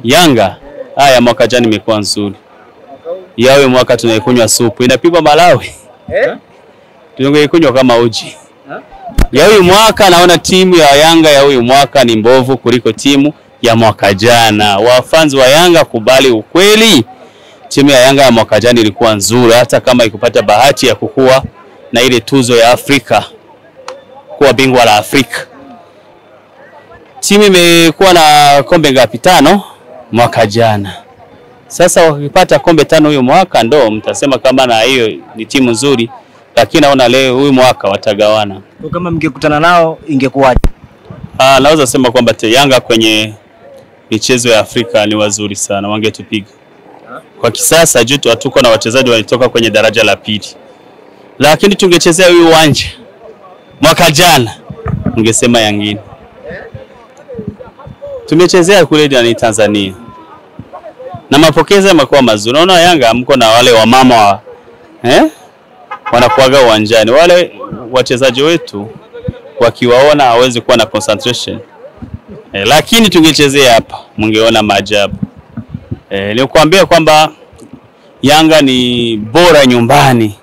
Yanga haya mwaka jana imekuwa nzuri. Yawe mwaka tunaikunywa supu inapigwa Malawi. Tunaikunywa kama uji. Ya huyu mwaka naona timu ya Yanga ya huyu mwaka ni mbovu kuliko timu ya mwaka jana. Wafans wa Yanga kubali ukweli. Timu ya Yanga ya mwaka jana ilikuwa nzuri hata kama ikupata bahati ya kukua na ile tuzo ya Afrika. Kuwa bingwa la Afrika. Timu imekuwa na kombe ngapi? 5 mwaka jana. Sasa wakipata kombe 5 huyu mwaka ndo mtasema kama na hiyo ni timu nzuri, lakini naona leo huyu mwaka watagawana. Kwa kama mngekutana nao ingekuwaje? Naweza sema kwamba Yanga kwenye michezo ya Afrika ni wazuri sana, wangetupiga. Kwa kisasa jutu hatuko na wachezaji walitoka kwenye daraja la pili. Lakini tungechezea huyu uwanja mwaka jana ungesema Yangini. Tumechezea kule ni Tanzania. Na mapokezi yamekuwa mazuri. Unaona Yanga mko na wale wamama wanakuaga uwanjani. Wale wachezaji wetu wakiwaona hawezi kuwa na concentration. Lakini tungechezea hapa mungeona maajabu. Nikuambia kwamba Yanga ni bora nyumbani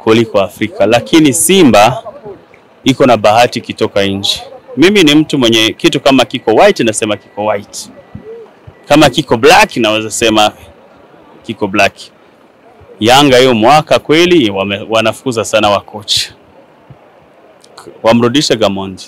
kuliko Afrika, lakini Simba iko na bahati kitoka nje. Mimi ni mtu mwenye kitu kama kiko white nasema kiko white. Kama kiko black naweza sema kiko black. Yanga hiyo mwaka kweli wanafukuza sana wa coach. Wamrudisha Gamondi.